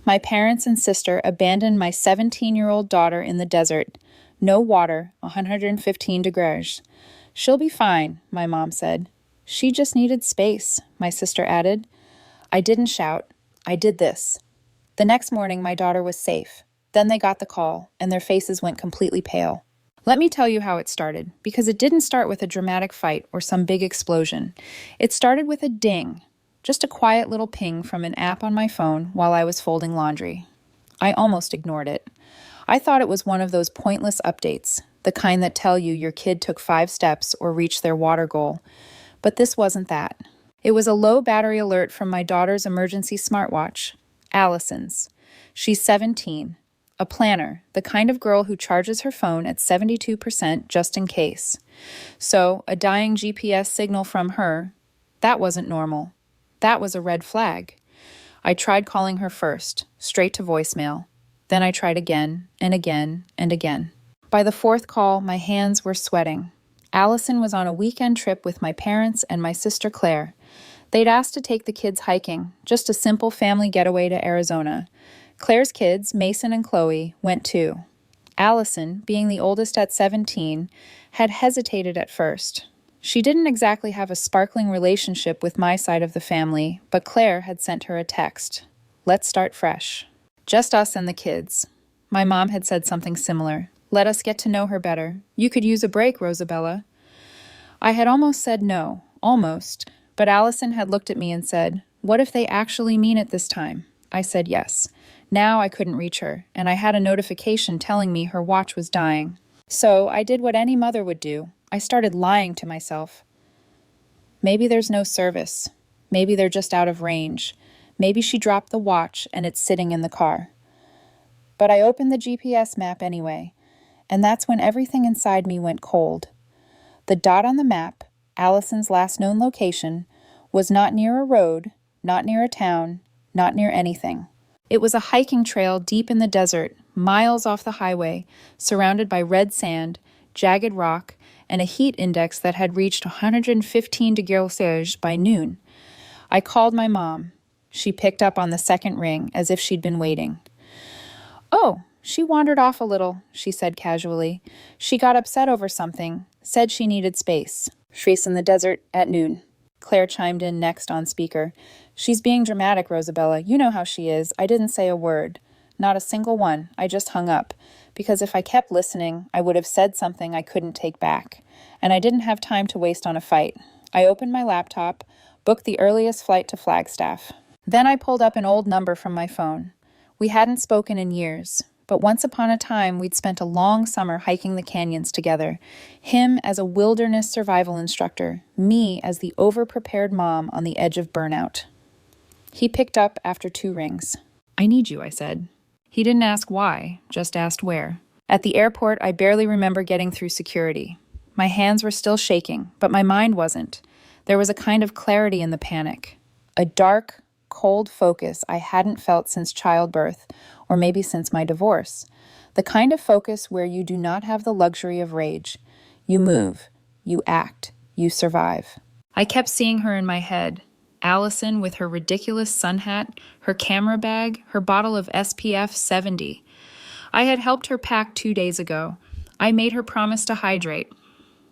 My parents and sister abandoned my 17-year-old daughter in the desert. No water, 115 degrees. She'll be fine, my mom said. She just needed space, my sister added. I didn't shout. I did this. The next morning, my daughter was safe. Then they got the call, and their faces went completely pale. Let me tell you how it started, because it didn't start with a dramatic fight or some big explosion. It started with a ding, just a quiet little ping from an app on my phone while I was folding laundry. I almost ignored it. I thought it was one of those pointless updates, the kind that tell you your kid took 5 steps or reached their water goal. But this wasn't that. It was a low battery alert from my daughter's emergency smartwatch, Allison's. She's 17. A planner, the kind of girl who charges her phone at 72% just in case. So, a dying GPS signal from her, that wasn't normal. That was a red flag. I tried calling her first, straight to voicemail. Then I tried again and again and again. By the 4th call, my hands were sweating. Allison was on a weekend trip with my parents and my sister Claire. They'd asked to take the kids hiking, just a simple family getaway to Arizona. Claire's kids, Mason and Chloe, went too. Allison, being the oldest at 17, had hesitated at first. She didn't exactly have a sparkling relationship with my side of the family, but Claire had sent her a text. Let's start fresh. Just us and the kids. My mom had said something similar. Let us get to know her better. You could use a break, Rosabella. I had almost said no, almost, but Allison had looked at me and said, what if they actually mean it this time? I said yes. Now I couldn't reach her, and I had a notification telling me her watch was dying. So I did what any mother would do. I started lying to myself. Maybe there's no service. Maybe they're just out of range. Maybe she dropped the watch and it's sitting in the car. But I opened the GPS map anyway, and that's when everything inside me went cold. The dot on the map, Allison's last known location, was not near a road, not near a town, not near anything. It was a hiking trail deep in the desert, miles off the highway, surrounded by red sand, jagged rock, and a heat index that had reached 115 degrees by noon. I called my mom. She picked up on the second ring as if she'd been waiting. Oh, she wandered off a little, she said casually. She got upset over something, said she needed space. She's in the desert at noon. Claire chimed in next on speaker. She's being dramatic, Rosabella. You know how she is. I didn't say a word. Not a single one. I just hung up. Because if I kept listening, I would have said something I couldn't take back. And I didn't have time to waste on a fight. I opened my laptop, booked the earliest flight to Flagstaff. Then I pulled up an old number from my phone. We hadn't spoken in years, but once upon a time we'd spent a long summer hiking the canyons together. Him as a wilderness survival instructor, me as the over-prepared mom on the edge of burnout. He picked up after 2 rings. I need you, I said. He didn't ask why, just asked where. At the airport, I barely remember getting through security. My hands were still shaking, but my mind wasn't. There was a kind of clarity in the panic. A dark, cold focus I hadn't felt since childbirth, or maybe since my divorce. The kind of focus where you do not have the luxury of rage. You move, you act, you survive. I kept seeing her in my head. Allison with her ridiculous sun hat, her camera bag, her bottle of SPF 70. I had helped her pack 2 days ago. I made her promise to hydrate.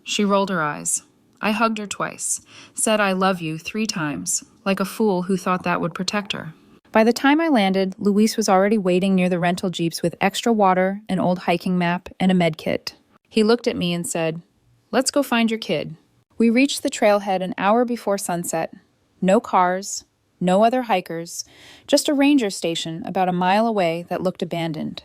She rolled her eyes. I hugged her twice, said I love you 3 times, like a fool who thought that would protect her. By the time I landed, Luis was already waiting near the rental jeeps with extra water, an old hiking map, and a med kit. He looked at me and said, "Let's go find your kid." We reached the trailhead an hour before sunset. No cars, no other hikers, just a ranger station about a mile away that looked abandoned.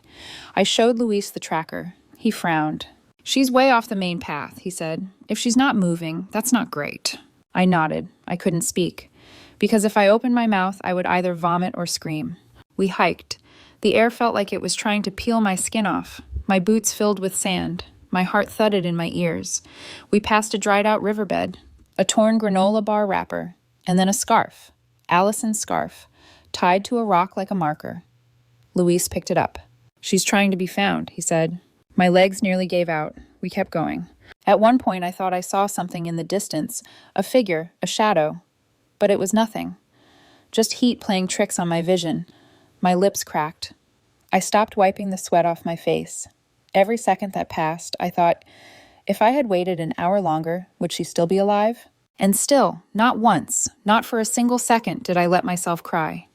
I showed Luis the tracker. He frowned. "She's way off the main path," he said. "If she's not moving, that's not great." I nodded. I couldn't speak, because if I opened my mouth, I would either vomit or scream. We hiked. The air felt like it was trying to peel my skin off. My boots filled with sand. My heart thudded in my ears. We passed a dried-out riverbed, a torn granola bar wrapper, and then a scarf, Allison's scarf, tied to a rock like a marker. Luis picked it up. "She's trying to be found," he said. My legs nearly gave out. We kept going. At one point, I thought I saw something in the distance, a figure, a shadow. But it was nothing. Just heat playing tricks on my vision. My lips cracked. I stopped wiping the sweat off my face. Every second that passed, I thought, if I had waited an hour longer, would she still be alive? And still, not once, not for a single second, did I let myself cry.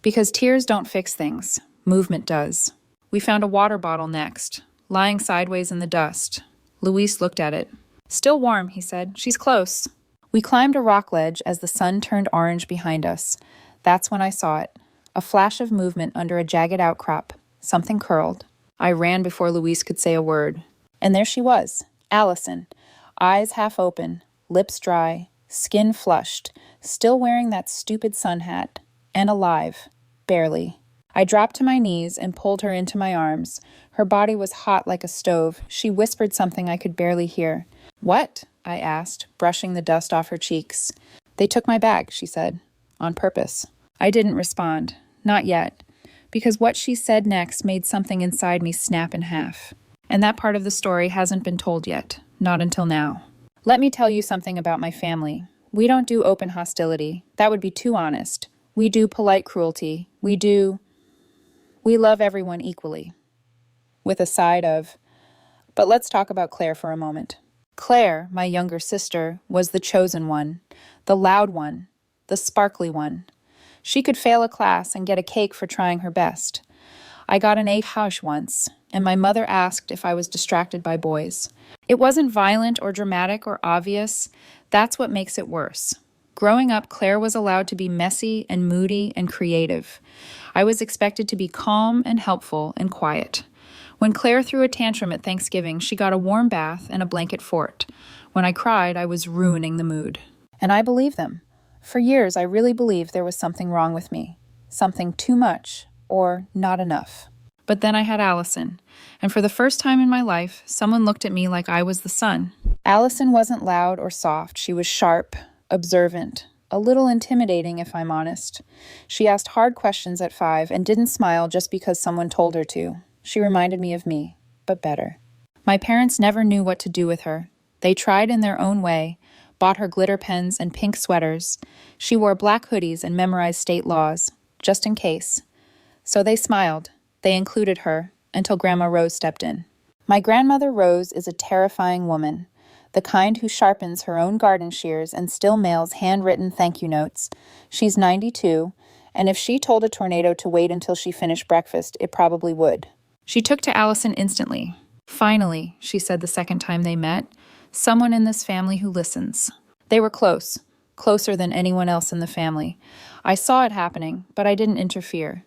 Because tears don't fix things. Movement does. We found a water bottle next, lying sideways in the dust. Luis looked at it. Still warm, he said. She's close. We climbed a rock ledge as the sun turned orange behind us. That's when I saw it. A flash of movement under a jagged outcrop. Something curled. I ran before Luis could say a word. And there she was, Allison, eyes half open, lips dry, skin flushed, still wearing that stupid sun hat, and alive, barely. I dropped to my knees and pulled her into my arms. Her body was hot like a stove. She whispered something I could barely hear. What? I asked, brushing the dust off her cheeks. They took my bag, she said, on purpose. I didn't respond, not yet, because what she said next made something inside me snap in half. And that part of the story hasn't been told yet, not until now. Let me tell you something about my family. We don't do open hostility. That would be too honest. We do polite cruelty. We love everyone equally. With a side of, but let's talk about Claire for a moment. Claire, my younger sister, was the chosen one, the loud one, the sparkly one. She could fail a class and get a cake for trying her best. I got an A hush once, and my mother asked if I was distracted by boys. It wasn't violent or dramatic or obvious. That's what makes it worse. Growing up, Claire was allowed to be messy and moody and creative. I was expected to be calm and helpful and quiet. When Claire threw a tantrum at Thanksgiving, she got a warm bath and a blanket fort. When I cried, I was ruining the mood. And I believed them. For years, I really believed there was something wrong with me. Something too much or not enough. But then I had Allison, and for the first time in my life, someone looked at me like I was the sun. Allison wasn't loud or soft. She was sharp, observant, a little intimidating if I'm honest. She asked hard questions at 5 and didn't smile just because someone told her to. She reminded me of me, but better. My parents never knew what to do with her. They tried in their own way, bought her glitter pens and pink sweaters. She wore black hoodies and memorized state laws, just in case. So they smiled. They included her, until Grandma Rose stepped in. My grandmother Rose is a terrifying woman, the kind who sharpens her own garden shears and still mails handwritten thank you notes. She's 92, and if she told a tornado to wait until she finished breakfast, it probably would. She took to Allison instantly. Finally, she said the second time they met, someone in this family who listens. They were close, closer than anyone else in the family. I saw it happening, but I didn't interfere.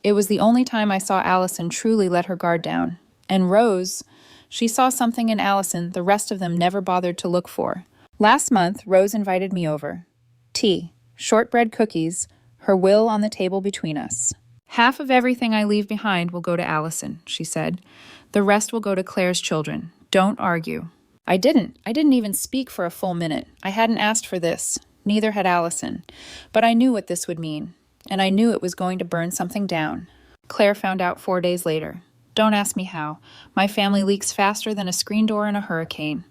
It was the only time I saw Allison truly let her guard down. And Rose, she saw something in Allison the rest of them never bothered to look for. Last month, Rose invited me over. Tea, shortbread cookies, her will on the table between us. Half of everything I leave behind will go to Allison, she said. The rest will go to Claire's children. Don't argue. I didn't even speak for a full minute. I hadn't asked for this. Neither had Allison. But I knew what this would mean. And I knew it was going to burn something down. Claire found out 4 days later. Don't ask me how. My family leaks faster than a screen door in a hurricane.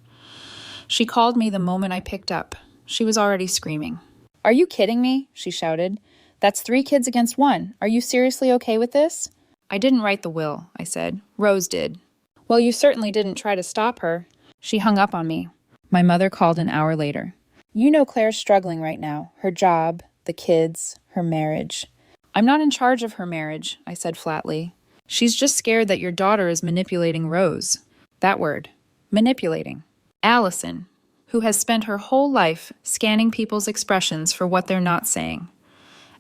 She called me the moment I picked up. She was already screaming. Are you kidding me? She shouted. That's 3 kids against 1. Are you seriously okay with this? I didn't write the will, I said. Rose did. Well, you certainly didn't try to stop her. She hung up on me. My mother called an hour later. You know Claire's struggling right now. Her job, the kids, her marriage. I'm not in charge of her marriage, I said flatly. She's just scared that your daughter is manipulating Rose. That word. Manipulating. Allison, who has spent her whole life scanning people's expressions for what they're not saying.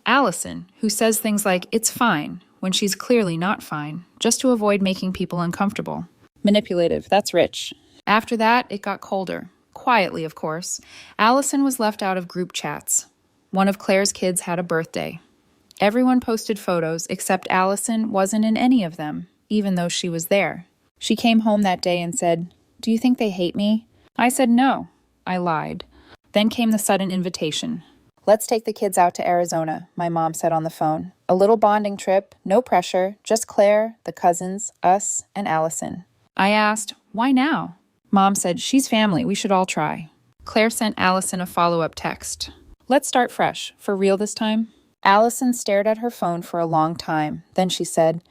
Allison, who says things like, it's fine, when she's clearly not fine, just to avoid making people uncomfortable. Manipulative, that's rich. After that, it got colder. Quietly, of course. Allison was left out of group chats. One of Claire's kids had a birthday. Everyone posted photos, except Allison wasn't in any of them, even though she was there. She came home that day and said, Do you think they hate me? I said no. I lied. Then came the sudden invitation. Let's take the kids out to Arizona, my mom said on the phone. A little bonding trip, no pressure, just Claire, the cousins, us, and Allison. I asked, why now? Mom said, she's family, we should all try. Claire sent Allison a follow-up text. Let's start fresh, for real this time. Allison stared at her phone for a long time. Then she said,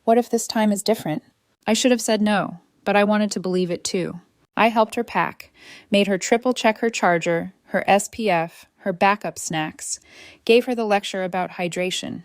"What if this time is different?" I should have said no, but I wanted to believe it too. I helped her pack, made her triple check her charger, her SPF, her backup snacks, gave her the lecture about hydration.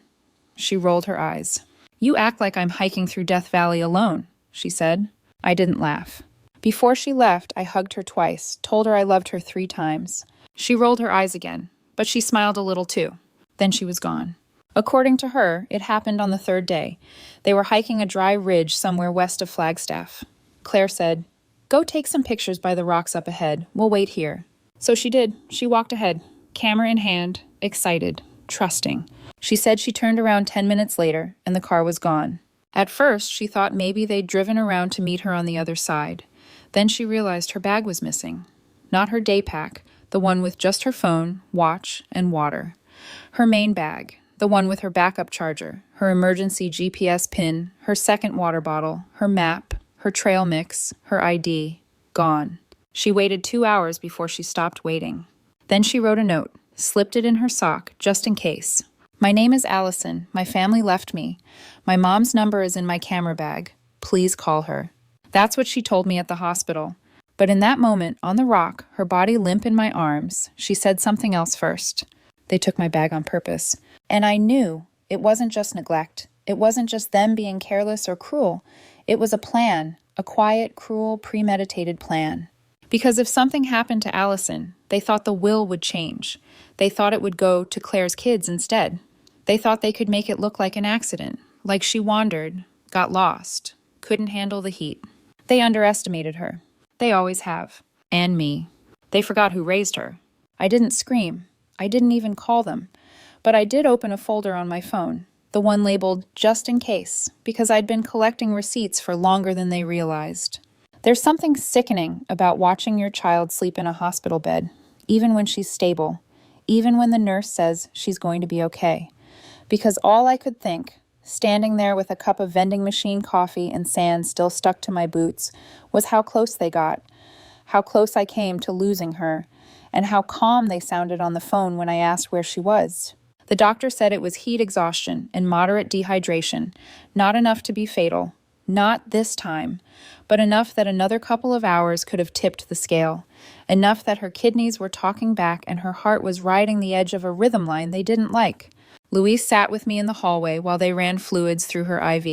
She rolled her eyes. "You act like I'm hiking through Death Valley alone," she said. I didn't laugh. Before she left, I hugged her twice, told her I loved her 3 times. She rolled her eyes again, but she smiled a little too. Then she was gone. According to her, it happened on the 3rd day. They were hiking a dry ridge somewhere west of Flagstaff. Claire said, "Go take some pictures by the rocks up ahead. We'll wait here." So she did. She walked ahead, camera in hand, excited, trusting. She said she turned around 10 minutes later, and the car was gone. At first, she thought maybe they'd driven around to meet her on the other side. Then she realized her bag was missing. Not her day pack, the one with just her phone, watch, and water. Her main bag, the one with her backup charger, her emergency GPS pin, her second water bottle, her map, her trail mix, her ID, gone. She waited 2 hours before she stopped waiting. Then she wrote a note, slipped it in her sock, just in case. "My name is Allison. My family left me. My mom's number is in my camera bag. Please call her." That's what she told me at the hospital. But in that moment, on the rock, her body limp in my arms, she said something else first. "They took my bag on purpose." And I knew it wasn't just neglect. It wasn't just them being careless or cruel. It was a plan, a quiet, cruel, premeditated plan. Because if something happened to Allison, they thought the will would change. They thought it would go to Claire's kids instead. They thought they could make it look like an accident, like she wandered, got lost, couldn't handle the heat. They underestimated her. They always have. And me. They forgot who raised her. I didn't scream. I didn't even call them. But I did open a folder on my phone, the one labeled "Just in Case," because I'd been collecting receipts for longer than they realized. There's something sickening about watching your child sleep in a hospital bed, even when she's stable, even when the nurse says she's going to be okay. Because all I could think, standing there with a cup of vending machine coffee and sand still stuck to my boots, was how close they got, how close I came to losing her, and how calm they sounded on the phone when I asked where she was. The doctor said it was heat exhaustion and moderate dehydration, not enough to be fatal, not this time, but enough that another couple of hours could have tipped the scale, enough that her kidneys were talking back and her heart was riding the edge of a rhythm line they didn't like. Luis sat with me in the hallway while they ran fluids through her IV.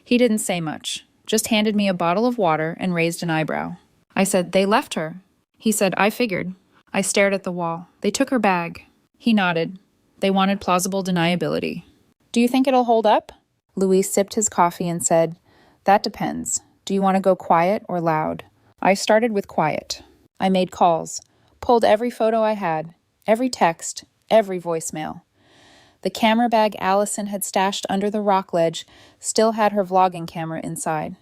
He didn't say much, just handed me a bottle of water and raised an eyebrow. I said, "They left her." He said, "I figured." I stared at the wall. "They took her bag." He nodded. They wanted plausible deniability. "Do you think it'll hold up?" Luis sipped his coffee and said, "That depends. Do you want to go quiet or loud?" I started with quiet. I made calls, pulled every photo I had, every text, every voicemail. The camera bag Allison had stashed under the rock ledge still had her vlogging camera inside.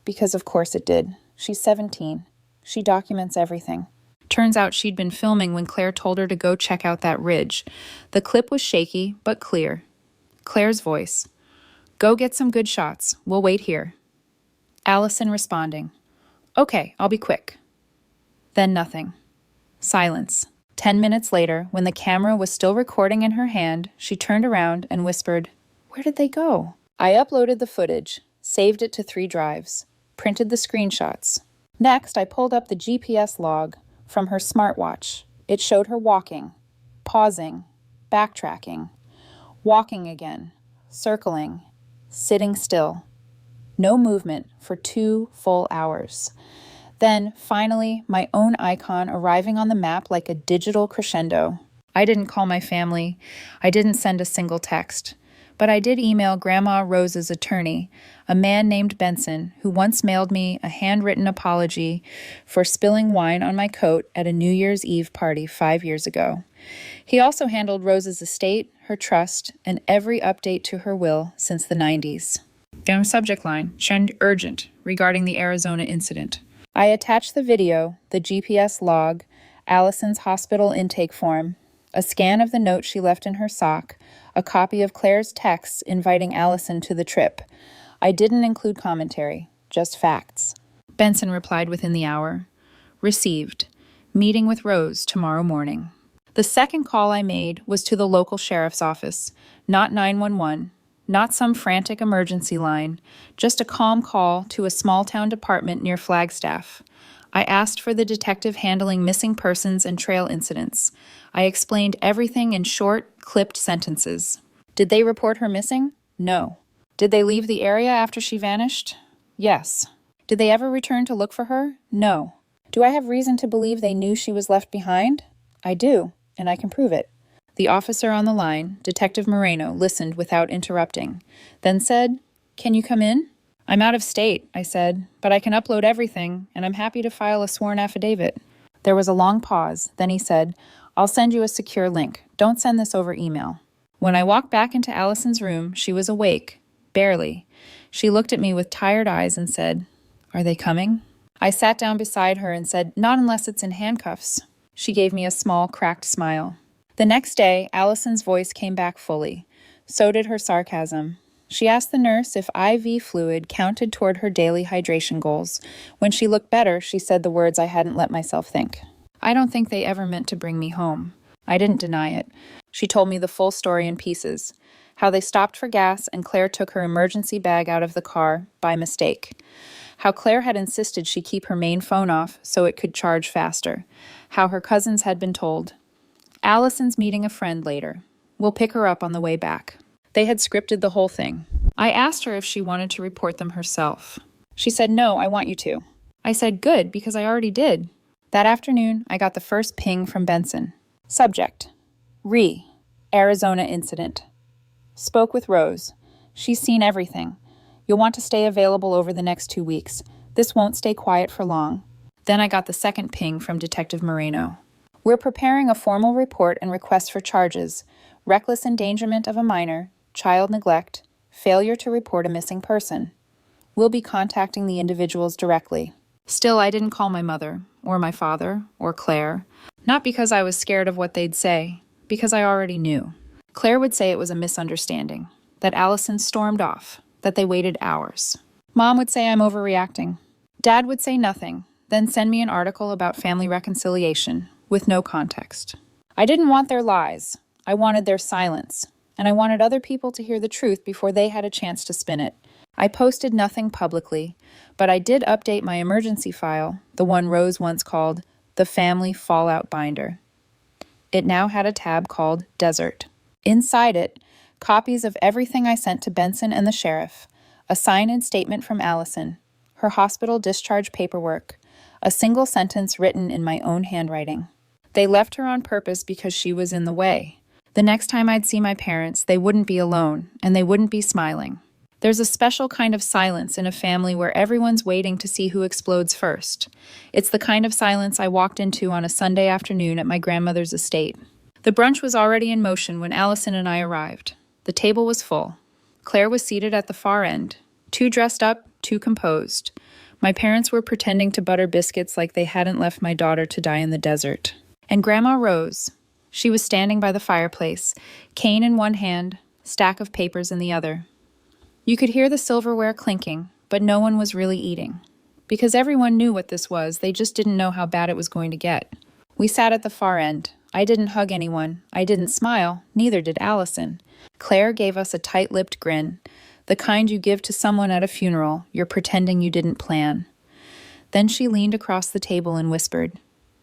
Because of course it did. She's 17. She documents everything. Turns out she'd been filming when Claire told her to go check out that ridge. The clip was shaky, but clear. Claire's voice. "Go get some good shots. We'll wait here." Allison responding. "Okay, I'll be quick." Then nothing. Silence. 10 minutes later, when the camera was still recording in her hand, she turned around and whispered, "Where did they go?" I uploaded the footage, saved it to 3 drives, printed the screenshots. Next, I pulled up the GPS log from her smartwatch. It showed her walking, pausing, backtracking, walking again, circling, sitting still. No movement for 2 full hours. Then, finally, my own icon arriving on the map like a digital crescendo. I didn't call my family. I didn't send a single text. But I did email Grandma Rose's attorney, a man named Benson, who once mailed me a handwritten apology for spilling wine on my coat at a New Year's Eve party 5 years ago. He also handled Rose's estate, her trust, and every update to her will since the 90s. Subject line, "Send urgent," regarding the Arizona incident. I attached the video, the GPS log, Allison's hospital intake form, a scan of the note she left in her sock, a copy of Claire's texts inviting Allison to the trip. I didn't include commentary, just facts. Benson replied within the hour. "Received. Meeting with Rose tomorrow morning." The second call I made was to the local sheriff's office, not 911, not some frantic emergency line, just a calm call to a small-town department near Flagstaff. I asked for the detective handling missing persons and trail incidents. I explained everything in short, clipped sentences. Did they report her missing? No. Did they leave the area after she vanished? Yes. Did they ever return to look for her? No. Do I have reason to believe they knew she was left behind? I do, and I can prove it. The officer on the line, Detective Moreno, listened without interrupting, then said, "Can you come in?" "I'm out of state," I said, "but I can upload everything, and I'm happy to file a sworn affidavit." There was a long pause, then he said, "I'll send you a secure link. Don't send this over email." When I walked back into Allison's room, she was awake, barely. She looked at me with tired eyes and said, "Are they coming?" I sat down beside her and said, "Not unless it's in handcuffs." She gave me a small, cracked smile. The next day, Allison's voice came back fully. So did her sarcasm. She asked the nurse if IV fluid counted toward her daily hydration goals. When she looked better, she said the words I hadn't let myself think. "I don't think they ever meant to bring me home." I didn't deny it. She told me the full story in pieces. How they stopped for gas and Claire took her emergency bag out of the car by mistake. How Claire had insisted she keep her main phone off so it could charge faster. How her cousins had been told. Allison's meeting a friend later. We'll pick her up on the way back. They had scripted the whole thing. I asked her if she wanted to report them herself. She said, "No, I want you to." I said, "Good, because I already did." That afternoon, I got the first ping from Benson. Subject: Arizona incident. Spoke with Rose. She's seen everything. You'll want to stay available over the next 2 weeks. This won't stay quiet for long. Then I got the second ping from Detective Moreno. We're preparing a formal report and request for charges: reckless endangerment of a minor, child neglect, failure to report a missing person. We'll be contacting the individuals directly. Still, I didn't call my mother, or my father, or Claire. Not because I was scared of what they'd say, because I already knew. Claire would say it was a misunderstanding, that Allison stormed off, that they waited hours. Mom would say I'm overreacting. Dad would say nothing, then send me an article about family reconciliation, with no context. I didn't want their lies. I wanted their silence. And I wanted other people to hear the truth before they had a chance to spin it. I posted nothing publicly, but I did update my emergency file, the one Rose once called the Family Fallout Binder. It now had a tab called Desert. Inside it, copies of everything I sent to Benson and the sheriff, a sign-in statement from Allison, her hospital discharge paperwork, a single sentence written in my own handwriting. They left her on purpose because she was in the way. The next time I'd see my parents, they wouldn't be alone, and they wouldn't be smiling. There's a special kind of silence in a family where everyone's waiting to see who explodes first. It's the kind of silence I walked into on a Sunday afternoon at my grandmother's estate. The brunch was already in motion when Allison and I arrived. The table was full. Claire was seated at the far end, too dressed up, too composed. My parents were pretending to butter biscuits like they hadn't left my daughter to die in the desert. And Grandma Rose. She was standing by the fireplace, cane in one hand, stack of papers in the other. You could hear the silverware clinking, but no one was really eating. Because everyone knew what this was, they just didn't know how bad it was going to get. We sat at the far end. I didn't hug anyone. I didn't smile. Neither did Allison. Claire gave us a tight-lipped grin, the kind you give to someone at a funeral you're pretending you didn't plan. Then she leaned across the table and whispered,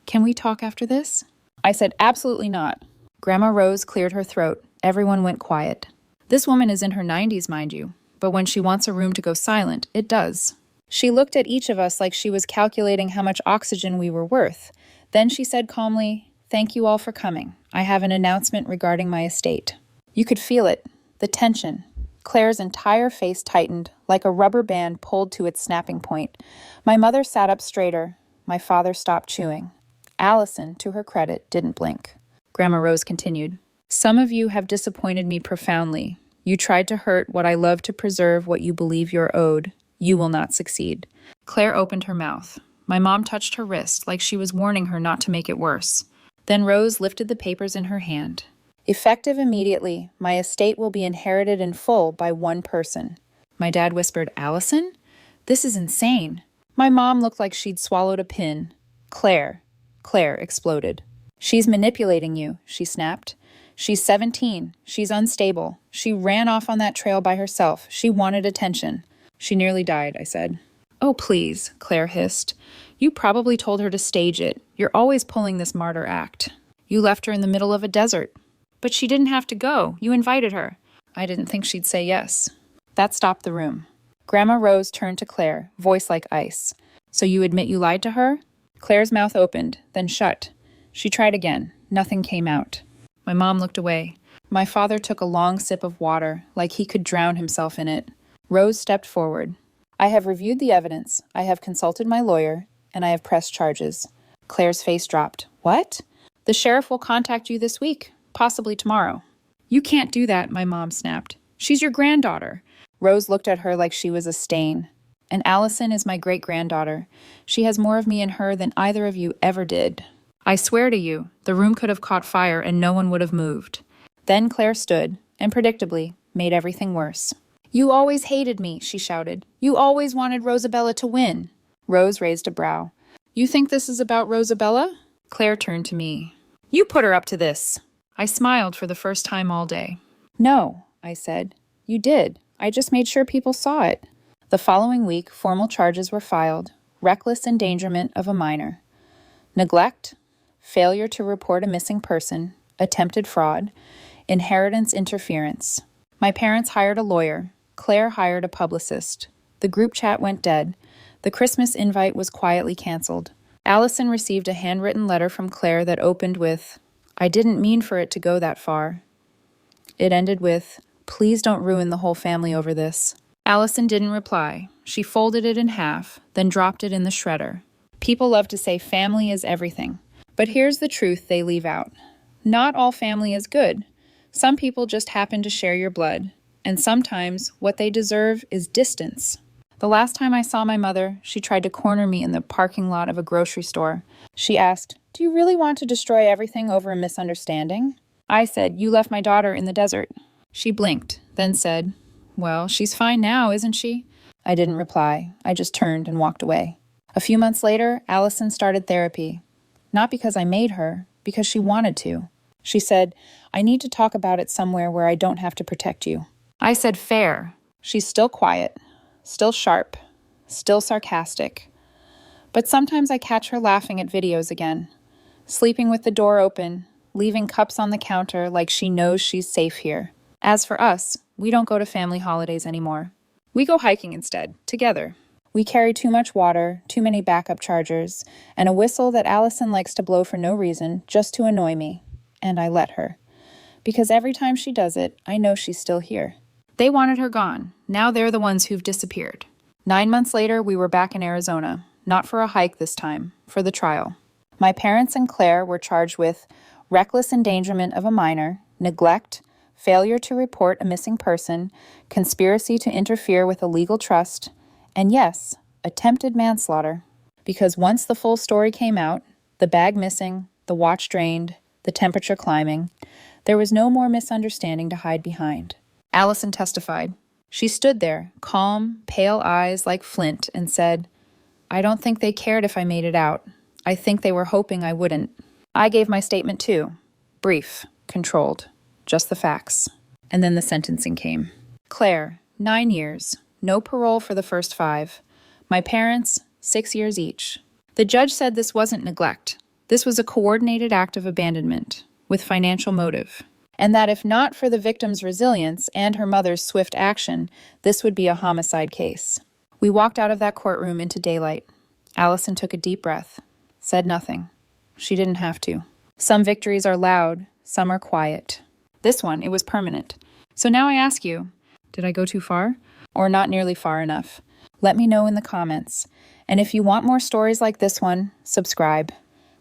"Can we talk after this?" I said, "Absolutely not." Grandma Rose cleared her throat. Everyone went quiet. This woman is in her 90s, mind you, but when she wants a room to go silent, it does. She looked at each of us like she was calculating how much oxygen we were worth. Then she said calmly, "Thank you all for coming. I have an announcement regarding my estate." You could feel it, the tension. Claire's entire face tightened, like a rubber band pulled to its snapping point. My mother sat up straighter. My father stopped chewing. Allison, to her credit, didn't blink. Grandma Rose continued, "Some of you have disappointed me profoundly. You tried to hurt what I love to preserve what you believe you're owed. You will not succeed." Claire opened her mouth. My mom touched her wrist, like she was warning her not to make it worse. Then Rose lifted the papers in her hand. "Effective immediately, my estate will be inherited in full by one person." My dad whispered, "Allison? This is insane." My mom looked like she'd swallowed a pin. Claire exploded. She's manipulating you, she snapped. She's 17. She's unstable. She ran off on that trail by herself. She wanted attention. She nearly died, I said. Oh, please, Claire hissed. You probably told her to stage it. You're always pulling this martyr act. You left her in the middle of a desert. But she didn't have to go. You invited her. I didn't think she'd say yes. That stopped the room. Grandma Rose turned to Claire, voice like ice. So you admit you lied to her? Claire's mouth opened, then shut. She tried again. Nothing came out. My mom looked away. My father took a long sip of water, like he could drown himself in it. Rose stepped forward. I have reviewed the evidence. I have consulted my lawyer, and I have pressed charges. Claire's face dropped. What? The sheriff will contact you this week, possibly tomorrow. You can't do that, my mom snapped. She's your granddaughter. Rose looked at her like she was a stain. And Allison is my great-granddaughter. She has more of me in her than either of you ever did. I swear to you, the room could have caught fire and no one would have moved. Then Claire stood, and predictably, made everything worse. You always hated me, she shouted. You always wanted Rosabella to win. Rose raised a brow. You think this is about Rosabella? Claire turned to me. You put her up to this. I smiled for the first time all day. No, I said. You did. I just made sure people saw it. The following week, formal charges were filed. Reckless endangerment of a minor. Neglect, failure to report a missing person, attempted fraud, inheritance interference. My parents hired a lawyer. Claire hired a publicist. The group chat went dead. The Christmas invite was quietly canceled. Allison received a handwritten letter from Claire that opened with, I didn't mean for it to go that far. It ended with, please don't ruin the whole family over this. Allison didn't reply. She folded it in half, then dropped it in the shredder. People love to say family is everything. But here's the truth they leave out. Not all family is good. Some people just happen to share your blood. And sometimes what they deserve is distance. The last time I saw my mother, she tried to corner me in the parking lot of a grocery store. She asked, do you really want to destroy everything over a misunderstanding? I said, you left my daughter in the desert. She blinked, then said, well, she's fine now, isn't she? I didn't reply. I just turned and walked away. A few months later, Allison started therapy. Not because I made her, because she wanted to. She said, I need to talk about it somewhere where I don't have to protect you. I said, fair. She's still quiet, still sharp, still sarcastic. But sometimes I catch her laughing at videos again, sleeping with the door open, leaving cups on the counter like she knows she's safe here. As for us, we don't go to family holidays anymore. We go hiking instead, together. We carry too much water, too many backup chargers, and a whistle that Allison likes to blow for no reason, just to annoy me. And I let her. Because every time she does it, I know she's still here. They wanted her gone. Now they're the ones who've disappeared. 9 months later, we were back in Arizona. Not for a hike this time, for the trial. My parents and Claire were charged with reckless endangerment of a minor, neglect, failure to report a missing person, conspiracy to interfere with a legal trust, and yes, attempted manslaughter. Because once the full story came out, the bag missing, the watch drained, the temperature climbing, there was no more misunderstanding to hide behind. Allison testified. She stood there, calm, pale eyes like flint, and said, I don't think they cared if I made it out. I think they were hoping I wouldn't. I gave my statement too. Brief, controlled, just the facts. And then the sentencing came. Claire, 9 years, no parole for the first 5. My parents, 6 years each. The judge said this wasn't neglect. This was a coordinated act of abandonment, with financial motive. And that if not for the victim's resilience and her mother's swift action, this would be a homicide case. We walked out of that courtroom into daylight. Allison took a deep breath, said nothing. She didn't have to. Some victories are loud, some are quiet. This one, it was permanent. So now I ask you, did I go too far? Or not nearly far enough? Let me know in the comments. And if you want more stories like this one, subscribe.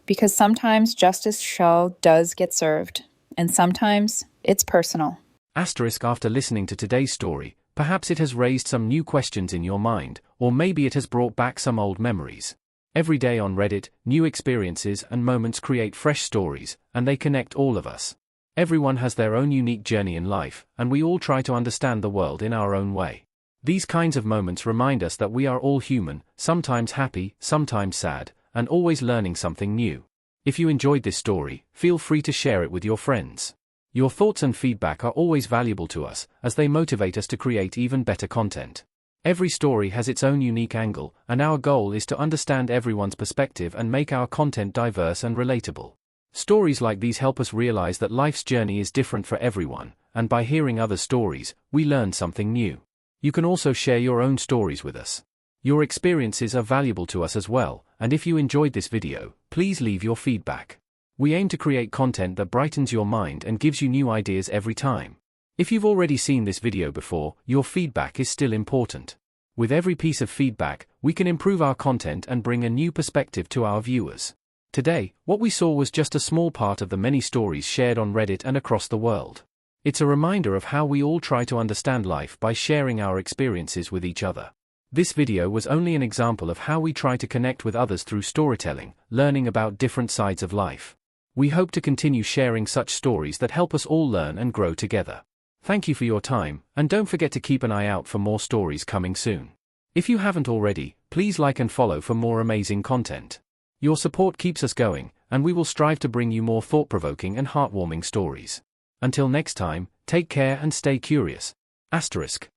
Because sometimes justice does get served. And sometimes it's personal. Asterisk after listening to today's story, perhaps it has raised some new questions in your mind, or maybe it has brought back some old memories. Every day on Reddit, new experiences and moments create fresh stories, and they connect all of us. Everyone has their own unique journey in life, and we all try to understand the world in our own way. These kinds of moments remind us that we are all human, sometimes happy, sometimes sad, and always learning something new. If you enjoyed this story, feel free to share it with your friends. Your thoughts and feedback are always valuable to us, as they motivate us to create even better content. Every story has its own unique angle, and our goal is to understand everyone's perspective and make our content diverse and relatable. Stories like these help us realize that life's journey is different for everyone, and by hearing other stories, we learn something new. You can also share your own stories with us. Your experiences are valuable to us as well, and if you enjoyed this video, please leave your feedback. We aim to create content that brightens your mind and gives you new ideas every time. If you've already seen this video before, your feedback is still important. With every piece of feedback, we can improve our content and bring a new perspective to our viewers. Today, what we saw was just a small part of the many stories shared on Reddit and across the world. It's a reminder of how we all try to understand life by sharing our experiences with each other. This video was only an example of how we try to connect with others through storytelling, learning about different sides of life. We hope to continue sharing such stories that help us all learn and grow together. Thank you for your time, and don't forget to keep an eye out for more stories coming soon. If you haven't already, please like and follow for more amazing content. Your support keeps us going, and we will strive to bring you more thought-provoking and heartwarming stories. Until next time, take care and stay curious. **.